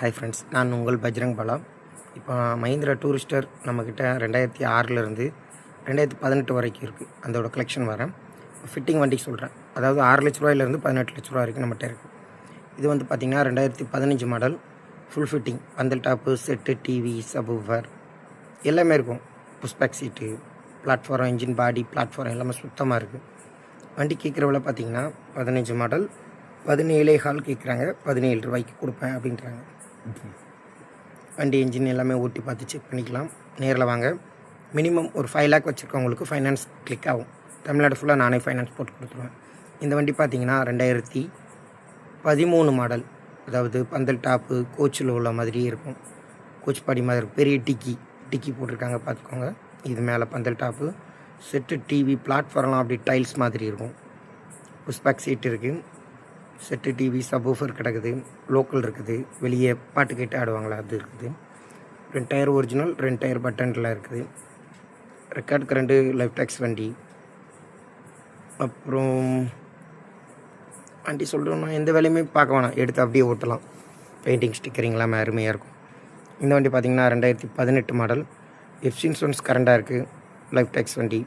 Hi friends, நான் உங்கள் பஜ்ரங் பாலா. இப்போ மஹிந்திரா டூரிஸ்டர் நம்மக்கிட்ட 2006லேருந்து 2018 வரைக்கும் இருக்குது. அதோட கலெக்ஷன் வரேன். ஃபிட்டிங் வண்டிக்கு சொல்கிறேன். அதாவது 6 லட்ச ரூபாயிலேருந்து 18 லட்ச ரூபா வரைக்கும் நம்மகிட்ட இருக்குது. இது வந்து பார்த்திங்கன்னா 2015 மாடல். ஃபுல் ஃபிட்டிங், பந்தல் டாப்பு, செட்டு, டிவி, சப்வூஃபர் எல்லாமே இருக்கும். புஷ்பேக் சீட்டு, பிளாட்ஃபாரம், இன்ஜின் பாடி, பிளாட்ஃபாரம் எல்லாமே சுத்தமாக இருக்குது. வண்டி கேட்குற விலை பார்த்திங்கன்னா 15 மாடல் 17.25 கேட்குறாங்க. 17 ரூபாய்க்கு கொடுப்பேன் அப்படின்றாங்க. வண்டி இன்ஜின் எல்லாமே ஓட்டி பார்த்து செக் பண்ணிக்கலாம். நேரில் வாங்க. மினிமம் ஒரு 5 லேக் வச்சுருக்கவங்களுக்கு ஃபைனான்ஸ் கிளிக் ஆகும். தமிழ்நாடு ஃபுல்லாக நானே ஃபைனான்ஸ் போட்டு கொடுத்துருவேன். இந்த வண்டி பார்த்திங்கன்னா 2013 மாடல். அதாவது பந்தல் டாப்பு, கோச்சில் உள்ள மாதிரியே இருக்கும். கோச் பாடி மாதிரி இருக்கும். பெரிய டிக்கி போட்டிருக்காங்க, பார்த்துக்கோங்க. இது மேலே பந்தல் டாப்பு, செட்டு, டிவி, பிளாட்ஃபார்ம்லாம் அப்படி டைல்ஸ் மாதிரி இருக்கும். புஷ்பேக் சீட் இருக்குது. செட்டு, டிவி, சப்வூஃபர் கிடக்குது. லோக்கல் இருக்குது. வெளியே பாட்டு கேட்டு ஆடுவாங்களா, அது இருக்குது. 2 டயர் ஒரிஜினல், 2 டயர் பட்டனில் இருக்குது. ரெக்கார்டு கரண்டு, லைஃப் டேக்ஸ் வண்டி. அப்புறம் வண்டி சொல்கிறோன்னா எந்த வேலையுமே பார்க்க வேணாம், எடுத்து அப்படியே ஓட்டலாம். பெயிண்டிங் ஸ்டிக்கரிங் எல்லாமே அருமையாக இருக்கும். இந்த வண்டி பார்த்திங்கன்னா 2018 மாடல். எஃப்சி இன்சூரன்ஸ் கரண்டாக இருக்குது. லைஃப் டேக்ஸ் வண்டி.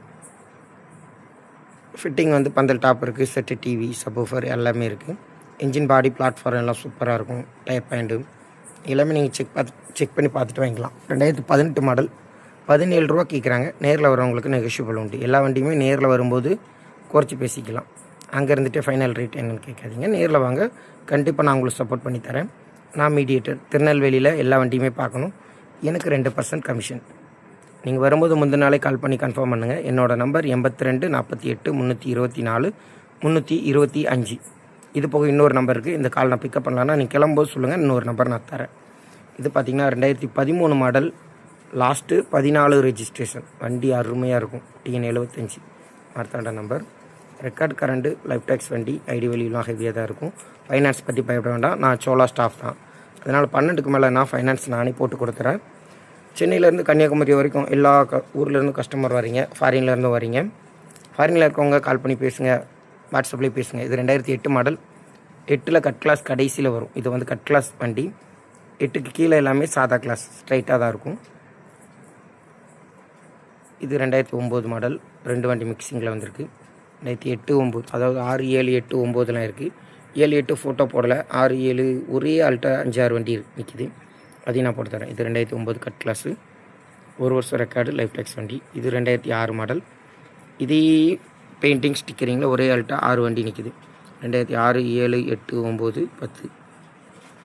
ஃபிட்டிங் வந்து பந்தல் டாப் இருக்குது. செட்டு, டிவி, சப்வூஃபர் எல்லாமே இருக்குது. இன்ஜின் பாடி, பிளாட்ஃபார்ம் எல்லாம் சூப்பராக இருக்கும். டயர் பாயிண்ட்டு எல்லாமே நீங்கள் செக் பண்ணி பார்த்துட்டு வாங்கிக்கலாம். 2018 மாடல். 17 ரூபா கேட்குறாங்க. நேரில் வரவங்களுக்கு நெகோஷியபிள் உண்டு. எல்லா வண்டியுமே நேரில் வரும்போது குறைச்சி பேசிக்கலாம். அங்கே இருந்துகிட்டே ஃபைனல் ரேட் என்னென்னு கேட்காதீங்க. நேரில் வாங்க, கண்டிப்பாக நான் உங்களுக்கு சப்போர்ட் பண்ணி தரேன். நான் மீடியேட்டர். திருநெல்வேலியில் எல்லா வண்டியுமே பார்க்கணும். எனக்கு 2% கமிஷன். நீங்கள் வரும்போது முந்தின நாளே கால் பண்ணி கன்ஃபார்ம் பண்ணுங்கள். என்னோடய நம்பர் 82 48 324 325. இது போக இன்னொரு நம்பர் இருக்குது. இந்த கால் நான் பிக்கப் பண்ணலான்னா நீங்கள் கிளம்பும்போது சொல்லுங்கள், இன்னொரு நம்பர் நான் தரேன். இது பார்த்திங்கன்னா 2013 மாடல். Last 14 registration. வண்டி அருமையாக இருக்கும். TN 75 Marthanda number. Record current, life tax வண்டி. ஐடி வேல்யூலாம் ஹெவியாக தான் இருக்கும். ஃபைனான்ஸ் பற்றி பயப்பட வேண்டாம். நான் சோலா ஸ்டாஃப் தான். அதனால் 12க்கு மேலே நான் ஃபைனான்ஸ் நானே போட்டு கொடுத்துறேன். சென்னையிலேருந்து கன்னியாகுமரி வரைக்கும் எல்லா ஊர்லேருந்து கஸ்டமர் வரீங்க. ஃபாரின்லேருந்து வரீங்க. ஃபாரினில் இருக்கவங்க கால் பண்ணி பேசுங்க, வாட்ஸ்அப்லேயே பேசுங்க. இது 2008 மாடல். 8ல் கட் கிளாஸ் கடைசியில் வரும். இது வந்து கட் கிளாஸ் வண்டி. 8க்கு கீழே எல்லாமே சாதா கிளாஸ் ஸ்ட்ரைட்டாக தான் இருக்கும். இது 2009 மாடல். 2 வண்டி மிக்சிங்கில் வந்திருக்கு. 2008 9, அதாவது 6 7 8 9லாம் இருக்குது. 7 8 ஃபோட்டோ போடலை. 6 7 ஒரே ஆல்ட்டா 5 6 வண்டி நிற்கிது. அதையும் நான் போட்டு தரேன். இது 2009 கட் கிளாஸு. 1 வருஷம் ரெக்கார்டு, லைஃப் டேக்ஸ் வண்டி. இது 2006 மாடல். இதே பெயிண்டிங் ஸ்டிக்கரிங்கில் ஒரே ஆல்ட்டா 6 வண்டி நிற்கிது. 2006 7 8 9 10